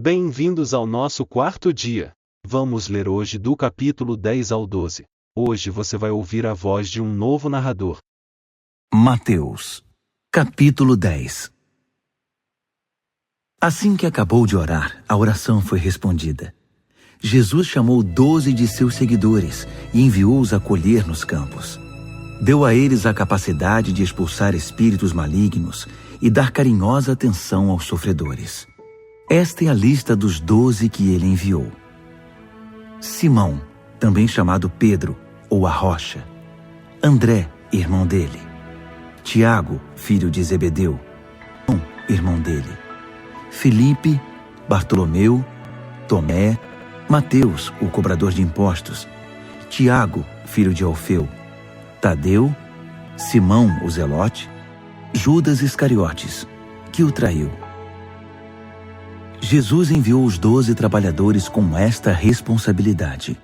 Bem-vindos ao nosso quarto dia. Vamos ler hoje do capítulo 10 ao 12. Hoje você vai ouvir a voz de um novo narrador. Mateus, capítulo 10. Assim que acabou de orar, a oração foi respondida. Jesus chamou 12 de seus seguidores e enviou-os a colher nos campos. Deu a eles a capacidade de expulsar espíritos malignos e dar carinhosa atenção aos sofredores. Esta é a lista dos 12 que ele enviou. Simão, também chamado Pedro, ou a Rocha. André, irmão dele. Tiago, filho de Zebedeu, João, irmão dele. Filipe, Bartolomeu, Tomé, Mateus, o cobrador de impostos, Tiago, filho de Alfeu, Tadeu, Simão, o Zelote, Judas Iscariotes, que o traiu. Jesus enviou os 12 trabalhadores com esta responsabilidade.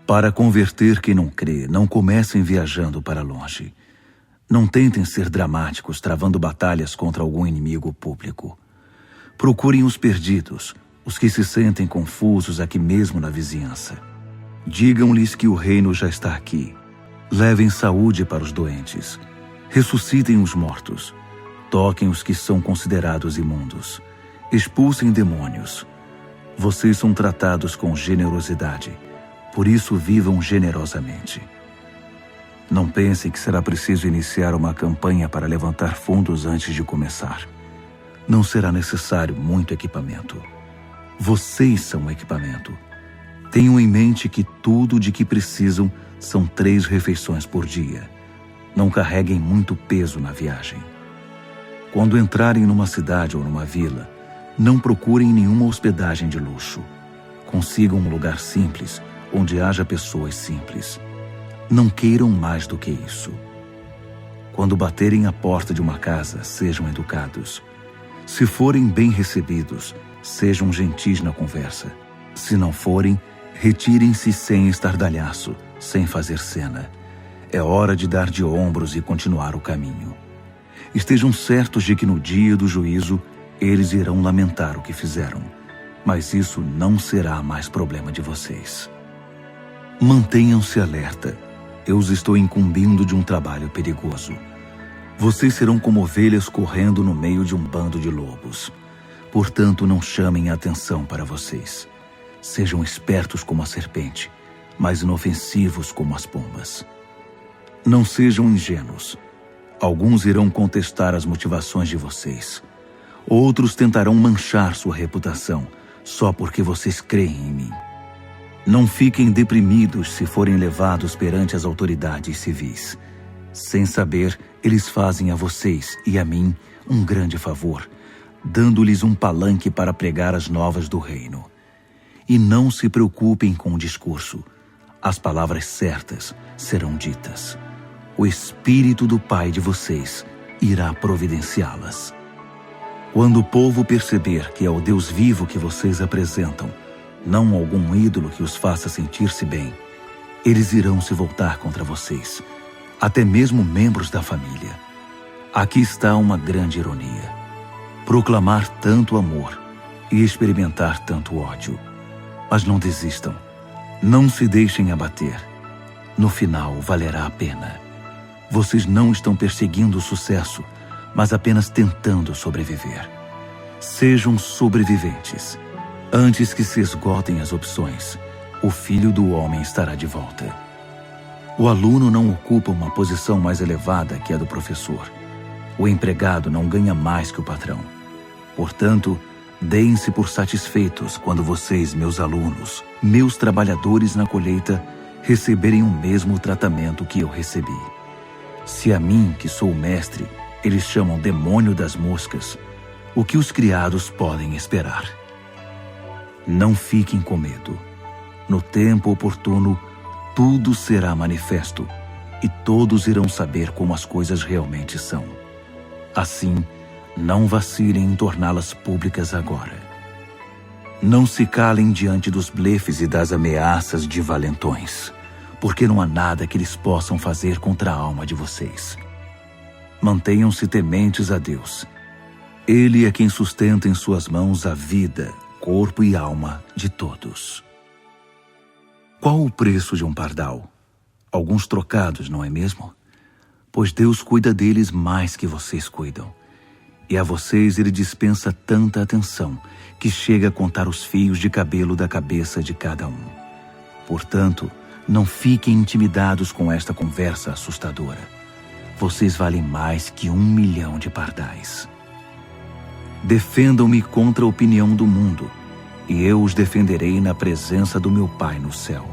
Para converter quem não crê, não comecem viajando para longe. Não tentem ser dramáticos, travando batalhas contra algum inimigo público. Procurem os perdidos, os que se sentem confusos aqui mesmo na vizinhança. Digam-lhes que o reino já está aqui. Levem saúde para os doentes. Ressuscitem os mortos. Toquem os que são considerados imundos. Expulsem demônios. Vocês são tratados com generosidade, por isso vivam generosamente. Não pensem que será preciso iniciar uma campanha para levantar fundos antes de começar. Não será necessário muito equipamento. Vocês são o equipamento. Tenham em mente que tudo de que precisam são 3 refeições por dia. Não carreguem muito peso na viagem. Quando entrarem numa cidade ou numa vila, não procurem nenhuma hospedagem de luxo. Consigam um lugar simples, onde haja pessoas simples. Não queiram mais do que isso. Quando baterem à porta de uma casa, sejam educados. Se forem bem recebidos, sejam gentis na conversa. Se não forem, retirem-se sem estardalhaço, sem fazer cena. É hora de dar de ombros e continuar o caminho. Estejam certos de que no dia do juízo, eles irão lamentar o que fizeram, mas isso não será mais problema de vocês. Mantenham-se alerta. Eu os estou incumbindo de um trabalho perigoso. Vocês serão como ovelhas correndo no meio de um bando de lobos. Portanto, não chamem a atenção para vocês. Sejam espertos como a serpente, mas inofensivos como as pombas. Não sejam ingênuos. Alguns irão contestar as motivações de vocês. Outros tentarão manchar sua reputação, só porque vocês creem em mim. Não fiquem deprimidos se forem levados perante as autoridades civis. Sem saber, eles fazem a vocês e a mim um grande favor, dando-lhes um palanque para pregar as novas do reino. E não se preocupem com o discurso. As palavras certas serão ditas. O Espírito do Pai de vocês irá providenciá-las. Quando o povo perceber que é o Deus vivo que vocês apresentam, não algum ídolo que os faça sentir-se bem, eles irão se voltar contra vocês, até mesmo membros da família. Aqui está uma grande ironia. Proclamar tanto amor e experimentar tanto ódio. Mas não desistam. Não se deixem abater. No final, valerá a pena. Vocês não estão perseguindo o sucesso, mas apenas tentando sobreviver. Sejam sobreviventes. Antes que se esgotem as opções, o Filho do Homem estará de volta. O aluno não ocupa uma posição mais elevada que a do professor. O empregado não ganha mais que o patrão. Portanto, deem-se por satisfeitos quando vocês, meus alunos, meus trabalhadores na colheita, receberem o mesmo tratamento que eu recebi. Se a mim, que sou o mestre, eles chamam demônio das moscas, o que os criados podem esperar? Não fiquem com medo. No tempo oportuno, tudo será manifesto e todos irão saber como as coisas realmente são. Assim, não vacilem em torná-las públicas agora. Não se calem diante dos blefes e das ameaças de valentões, porque não há nada que eles possam fazer contra a alma de vocês. Mantenham-se tementes a Deus. Ele é quem sustenta em suas mãos a vida, corpo e alma de todos. Qual o preço de um pardal? Alguns trocados, não é mesmo? Pois Deus cuida deles mais que vocês cuidam. E a vocês ele dispensa tanta atenção que chega a contar os fios de cabelo da cabeça de cada um. Portanto, não fiquem intimidados com esta conversa assustadora. Vocês valem mais que 1 milhão de pardais. Defendam-me contra a opinião do mundo, e eu os defenderei na presença do meu Pai no céu.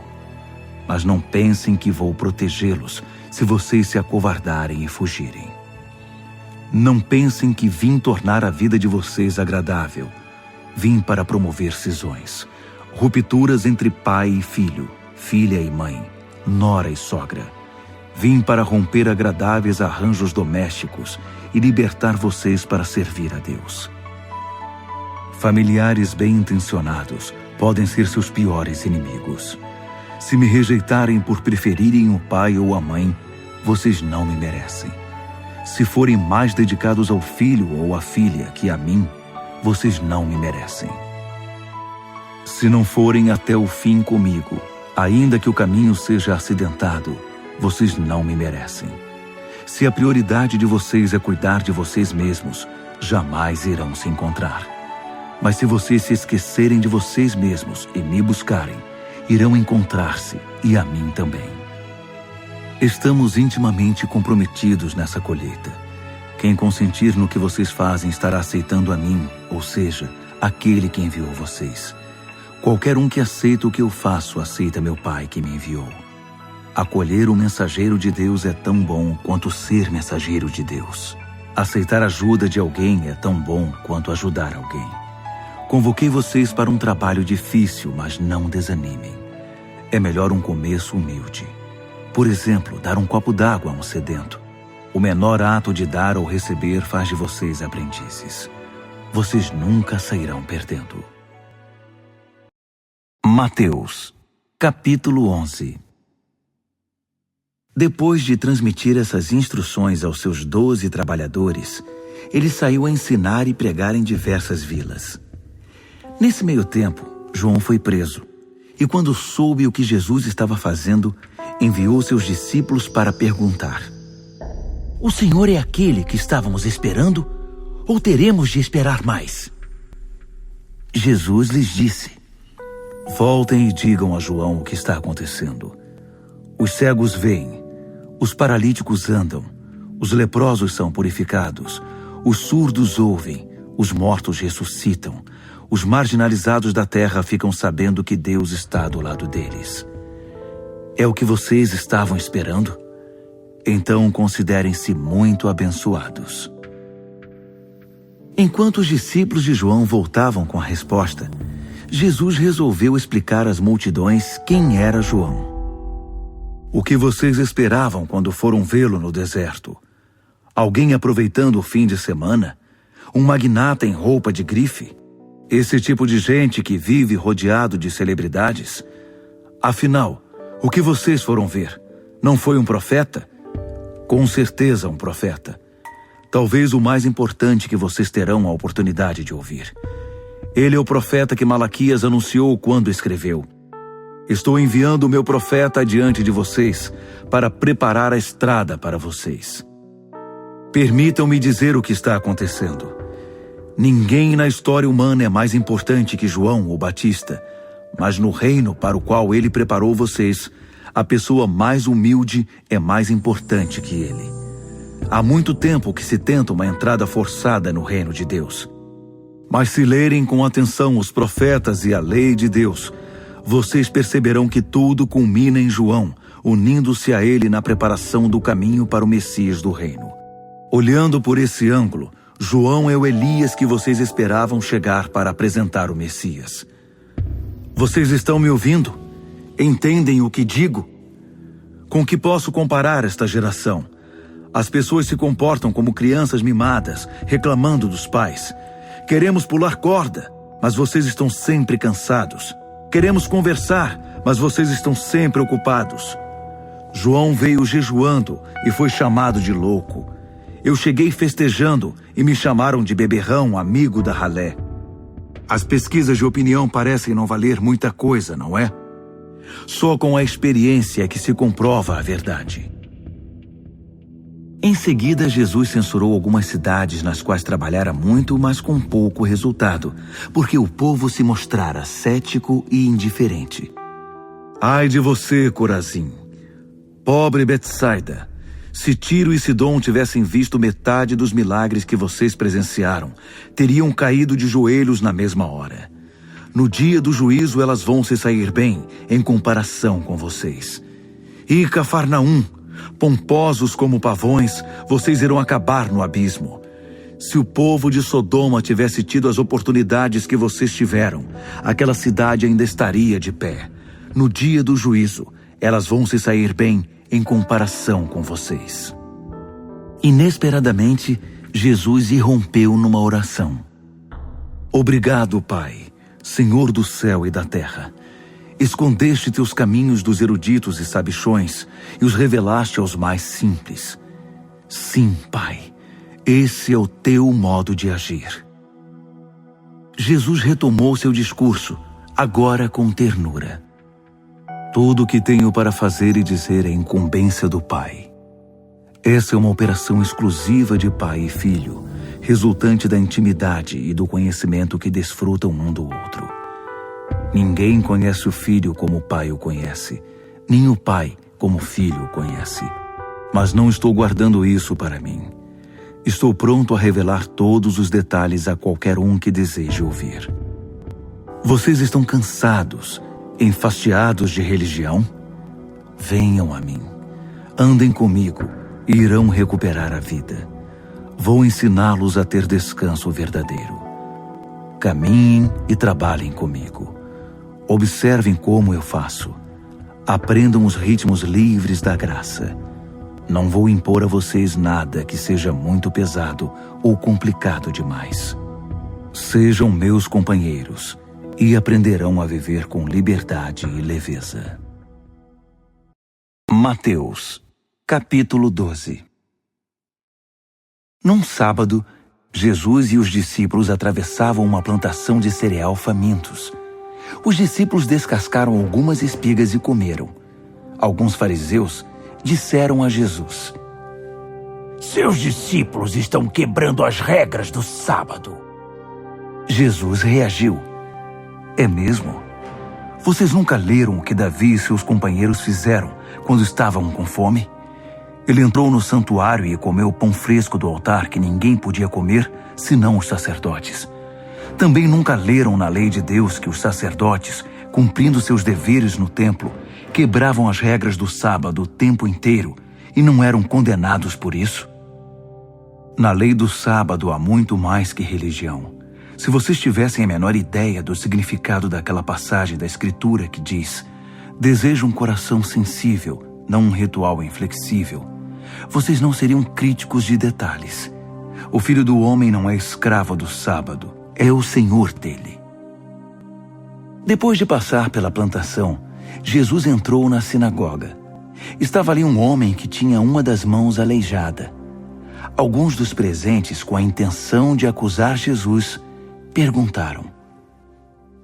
Mas não pensem que vou protegê-los se vocês se acovardarem e fugirem. Não pensem que vim tornar a vida de vocês agradável. Vim para promover cisões, rupturas entre pai e filho, filha e mãe, nora e sogra. Vim para romper agradáveis arranjos domésticos e libertar vocês para servir a Deus. Familiares bem-intencionados podem ser seus piores inimigos. Se me rejeitarem por preferirem o pai ou a mãe, vocês não me merecem. Se forem mais dedicados ao filho ou à filha que a mim, vocês não me merecem. Se não forem até o fim comigo, ainda que o caminho seja acidentado, vocês não me merecem. Se a prioridade de vocês é cuidar de vocês mesmos, jamais irão se encontrar. Mas se vocês se esquecerem de vocês mesmos e me buscarem, irão encontrar-se e a mim também. Estamos intimamente comprometidos nessa colheita. Quem consentir no que vocês fazem estará aceitando a mim, ou seja, aquele que enviou vocês. Qualquer um que aceita o que eu faço, aceita meu Pai que me enviou. Acolher o mensageiro de Deus é tão bom quanto ser mensageiro de Deus. Aceitar a ajuda de alguém é tão bom quanto ajudar alguém. Convoquei vocês para um trabalho difícil, mas não desanimem. É melhor um começo humilde. Por exemplo, dar um copo d'água a um sedento. O menor ato de dar ou receber faz de vocês aprendizes. Vocês nunca sairão perdendo. Mateus, capítulo 11. Depois de transmitir essas instruções aos seus 12 trabalhadores, ele saiu a ensinar e pregar em diversas vilas. Nesse meio tempo, João foi preso, e quando soube o que Jesus estava fazendo, enviou seus discípulos para perguntar: O Senhor é aquele que estávamos esperando, ou teremos de esperar mais? Jesus lhes disse: Voltem e digam a João o que está acontecendo. Os cegos veem, os paralíticos andam, os leprosos são purificados, os surdos ouvem, os mortos ressuscitam, os marginalizados da terra ficam sabendo que Deus está do lado deles. É o que vocês estavam esperando? Então considerem-se muito abençoados. Enquanto os discípulos de João voltavam com a resposta, Jesus resolveu explicar às multidões quem era João. O que vocês esperavam quando foram vê-lo no deserto? Alguém aproveitando o fim de semana? Um magnata em roupa de grife? Esse tipo de gente que vive rodeado de celebridades? Afinal, o que vocês foram ver? Não foi um profeta? Com certeza um profeta. Talvez o mais importante que vocês terão a oportunidade de ouvir. Ele é o profeta que Malaquias anunciou quando escreveu: Estou enviando o meu profeta adiante de vocês para preparar a estrada para vocês. Permitam-me dizer o que está acontecendo. Ninguém na história humana é mais importante que João o Batista, mas no reino para o qual ele preparou vocês, a pessoa mais humilde é mais importante que ele. Há muito tempo que se tenta uma entrada forçada no reino de Deus. Mas se lerem com atenção os profetas e a lei de Deus, vocês perceberão que tudo culmina em João, unindo-se a ele na preparação do caminho para o Messias do reino. Olhando por esse ângulo, João é o Elias que vocês esperavam chegar para apresentar o Messias. Vocês estão me ouvindo? Entendem o que digo? Com que posso comparar esta geração? As pessoas se comportam como crianças mimadas, reclamando dos pais. Queremos pular corda, mas vocês estão sempre cansados. Queremos conversar, mas vocês estão sempre ocupados. João veio jejuando e foi chamado de louco. Eu cheguei festejando e me chamaram de beberrão, amigo da ralé. As pesquisas de opinião parecem não valer muita coisa, não é? Só com a experiência é que se comprova a verdade. Em seguida, Jesus censurou algumas cidades nas quais trabalhara muito, mas com pouco resultado, porque o povo se mostrara cético e indiferente. Ai de você, Corazim! Pobre Betsaida! Se Tiro e Sidom tivessem visto metade dos milagres que vocês presenciaram, teriam caído de joelhos na mesma hora. No dia do juízo elas vão se sair bem em comparação com vocês. E Cafarnaum, pomposos como pavões, vocês irão acabar no abismo. Se o povo de Sodoma tivesse tido as oportunidades que vocês tiveram, aquela cidade ainda estaria de pé. No dia do juízo, elas vão se sair bem em comparação com vocês. Inesperadamente, Jesus irrompeu numa oração. Obrigado, Pai, Senhor do céu e da terra. Escondeste teus caminhos dos eruditos e sabichões e os revelaste aos mais simples. Sim, Pai, esse é o teu modo de agir. Jesus retomou seu discurso, agora com ternura. Tudo o que tenho para fazer e dizer é incumbência do Pai. Essa é uma operação exclusiva de pai e filho, resultante da intimidade e do conhecimento que desfrutam um do outro. Ninguém conhece o filho como o pai o conhece, nem o pai como o filho o conhece. Mas não estou guardando isso para mim. Estou pronto a revelar todos os detalhes a qualquer um que deseje ouvir. Vocês estão cansados, enfastiados de religião? Venham a mim. Andem comigo e irão recuperar a vida. Vou ensiná-los a ter descanso verdadeiro. Caminhem e trabalhem comigo. Observem como eu faço. Aprendam os ritmos livres da graça. Não vou impor a vocês nada que seja muito pesado ou complicado demais. Sejam meus companheiros e aprenderão a viver com liberdade e leveza. Mateus, capítulo 12. Num sábado, Jesus e os discípulos atravessavam uma plantação de cereal famintos. Os discípulos descascaram algumas espigas e comeram. Alguns fariseus disseram a Jesus: "Seus discípulos estão quebrando as regras do sábado." Jesus reagiu: "É mesmo? Vocês nunca leram o que Davi e seus companheiros fizeram quando estavam com fome? Ele entrou no santuário e comeu pão fresco do altar que ninguém podia comer, senão os sacerdotes. Também nunca leram na lei de Deus que os sacerdotes, cumprindo seus deveres no templo, quebravam as regras do sábado o tempo inteiro e não eram condenados por isso? Na lei do sábado há muito mais que religião. Se vocês tivessem a menor ideia do significado daquela passagem da Escritura que diz: "Desejo um coração sensível, não um ritual inflexível", vocês não seriam críticos de detalhes. O Filho do Homem não é escravo do sábado, é o Senhor dele. Depois de passar pela plantação, Jesus entrou na sinagoga. Estava ali um homem que tinha uma das mãos aleijada. Alguns dos presentes, com a intenção de acusar Jesus, perguntaram: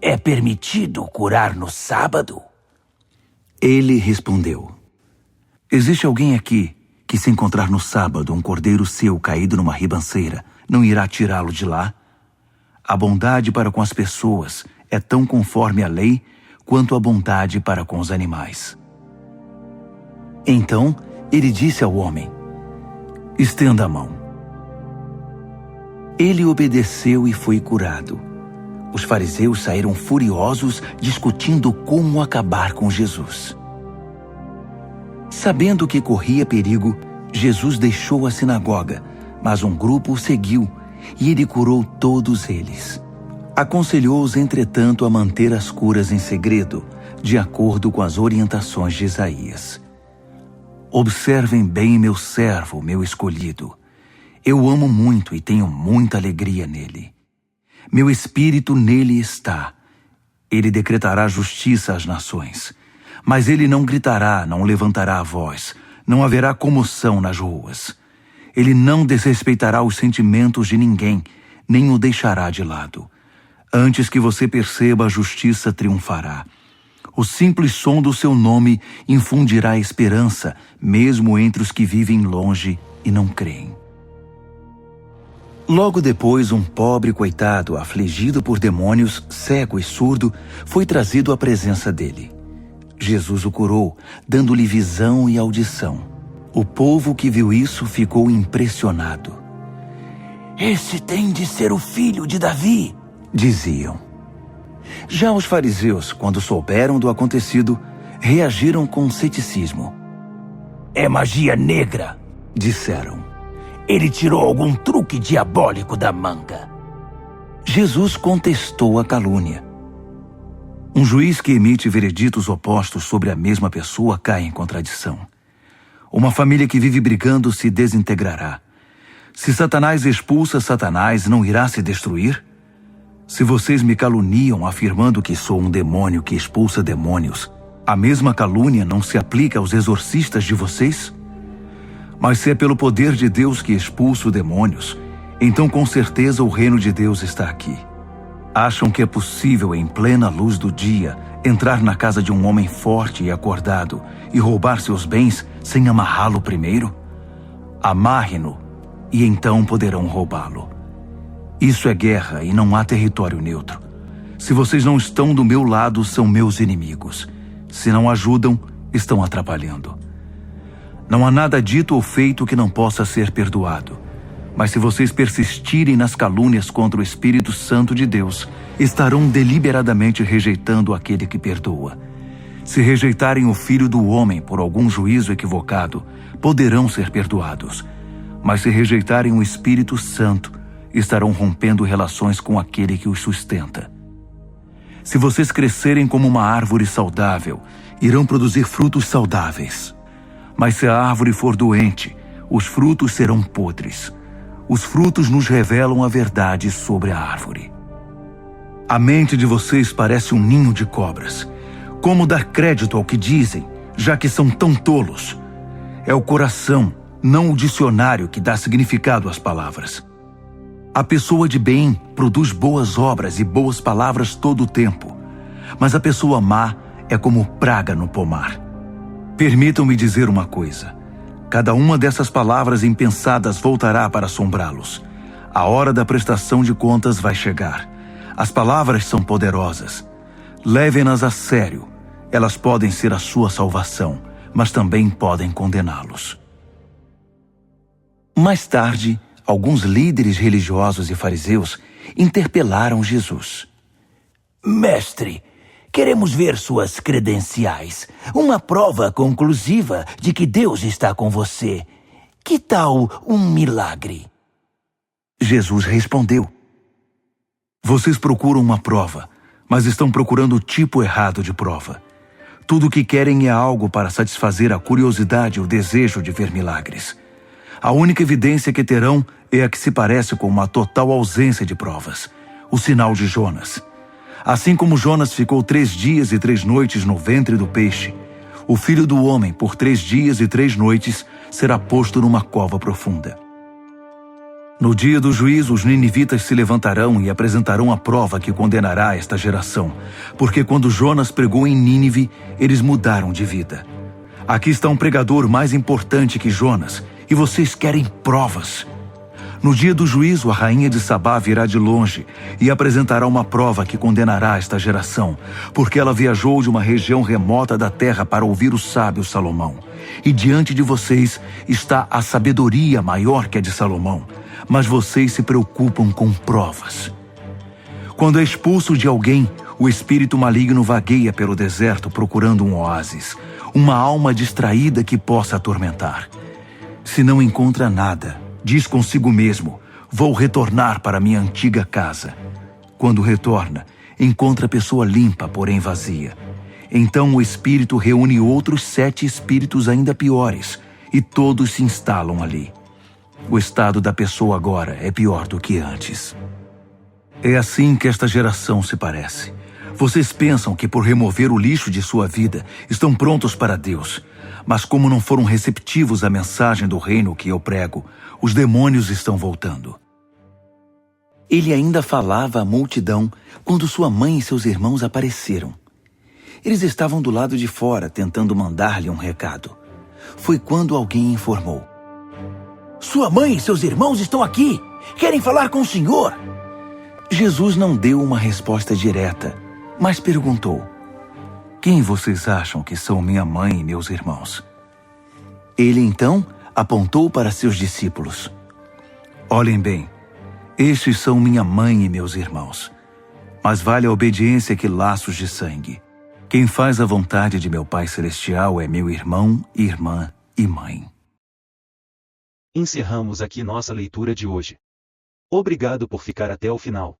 "É permitido curar no sábado?" Ele respondeu: "Existe alguém aqui que, se encontrar no sábado um cordeiro seu caído numa ribanceira, não irá tirá-lo de lá? A bondade para com as pessoas é tão conforme a lei quanto a bondade para com os animais." Então ele disse ao homem: "Estenda a mão." Ele obedeceu e foi curado. Os fariseus saíram furiosos, discutindo como acabar com Jesus. Sabendo que corria perigo, Jesus deixou a sinagoga, mas um grupo o seguiu e ele curou todos eles. Aconselhou-os, entretanto, a manter as curas em segredo, de acordo com as orientações de Isaías. "Observem bem meu servo, meu escolhido. Eu amo muito e tenho muita alegria nele. Meu espírito nele está. Ele decretará justiça às nações. Mas ele não gritará, não levantará a voz, não haverá comoção nas ruas. Ele não desrespeitará os sentimentos de ninguém, nem o deixará de lado. Antes que você perceba, a justiça triunfará. O simples som do seu nome infundirá esperança, mesmo entre os que vivem longe e não creem. Logo depois, um pobre coitado, afligido por demônios, cego e surdo, foi trazido à presença dele. Jesus o curou, dando-lhe visão e audição. O povo que viu isso ficou impressionado. "Esse tem de ser o filho de Davi", diziam. Já os fariseus, quando souberam do acontecido, reagiram com ceticismo. "É magia negra", disseram. "Ele tirou algum truque diabólico da manga." Jesus contestou a calúnia. Um juiz que emite vereditos opostos sobre a mesma pessoa cai em contradição. Uma família que vive brigando se desintegrará. Se Satanás expulsa Satanás, não irá se destruir? Se vocês me caluniam afirmando que sou um demônio que expulsa demônios, a mesma calúnia não se aplica aos exorcistas de vocês? Mas se é pelo poder de Deus que expulso demônios, então com certeza o reino de Deus está aqui. Acham que é possível, em plena luz do dia, entrar na casa de um homem forte e acordado e roubar seus bens sem amarrá-lo primeiro? Amarre-no, e então poderão roubá-lo. Isso é guerra e não há território neutro. Se vocês não estão do meu lado, são meus inimigos. Se não ajudam, estão atrapalhando. Não há nada dito ou feito que não possa ser perdoado. Mas se vocês persistirem nas calúnias contra o Espírito Santo de Deus, estarão deliberadamente rejeitando aquele que perdoa. Se rejeitarem o Filho do Homem por algum juízo equivocado, poderão ser perdoados. Mas se rejeitarem o Espírito Santo, estarão rompendo relações com aquele que os sustenta. Se vocês crescerem como uma árvore saudável, irão produzir frutos saudáveis. Mas se a árvore for doente, os frutos serão podres. Os frutos nos revelam a verdade sobre a árvore. A mente de vocês parece um ninho de cobras. Como dar crédito ao que dizem, já que são tão tolos? É o coração, não o dicionário, que dá significado às palavras. A pessoa de bem produz boas obras e boas palavras todo o tempo, mas a pessoa má é como praga no pomar. Permitam-me dizer uma coisa. Cada uma dessas palavras impensadas voltará para assombrá-los. A hora da prestação de contas vai chegar. As palavras são poderosas. Levem-nas a sério. Elas podem ser a sua salvação, mas também podem condená-los. Mais tarde, alguns líderes religiosos e fariseus interpelaram Jesus. "Mestre, queremos ver suas credenciais, uma prova conclusiva de que Deus está com você. Que tal um milagre?" Jesus respondeu: "Vocês procuram uma prova, mas estão procurando o tipo errado de prova. Tudo o que querem é algo para satisfazer a curiosidade e o desejo de ver milagres. A única evidência que terão é a que se parece com uma total ausência de provas, o sinal de Jonas. Assim como Jonas ficou 3 dias e 3 noites no ventre do peixe, o Filho do Homem, por 3 dias e 3 noites, será posto numa cova profunda. No dia do juízo, os ninivitas se levantarão e apresentarão a prova que condenará esta geração, porque quando Jonas pregou em Nínive, eles mudaram de vida. Aqui está um pregador mais importante que Jonas, e vocês querem provas. No dia do juízo, a rainha de Sabá virá de longe e apresentará uma prova que condenará esta geração, porque ela viajou de uma região remota da terra para ouvir o sábio Salomão. E diante de vocês está a sabedoria maior que a de Salomão, mas vocês se preocupam com provas. Quando é expulso de alguém, o espírito maligno vagueia pelo deserto procurando um oásis, uma alma distraída que possa atormentar. Se não encontra nada, diz consigo mesmo: vou retornar para minha antiga casa. Quando retorna, encontra a pessoa limpa, porém vazia. Então o espírito reúne outros 7 espíritos ainda piores, e todos se instalam ali. O estado da pessoa agora é pior do que antes. É assim que esta geração se parece. Vocês pensam que por remover o lixo de sua vida estão prontos para Deus. Mas como não foram receptivos à mensagem do reino que eu prego, os demônios estão voltando. Ele ainda falava à multidão quando sua mãe e seus irmãos apareceram. Eles estavam do lado de fora tentando mandar-lhe um recado. Foi quando alguém informou: "Sua mãe e seus irmãos estão aqui! Querem falar com o senhor!" Jesus não deu uma resposta direta, mas perguntou: "Quem vocês acham que são minha mãe e meus irmãos?" Ele então apontou para seus discípulos: "Olhem bem, estes são minha mãe e meus irmãos. Mas vale a obediência que laços de sangue. Quem faz a vontade de meu Pai Celestial é meu irmão, irmã e mãe." Encerramos aqui nossa leitura de hoje. Obrigado por ficar até o final.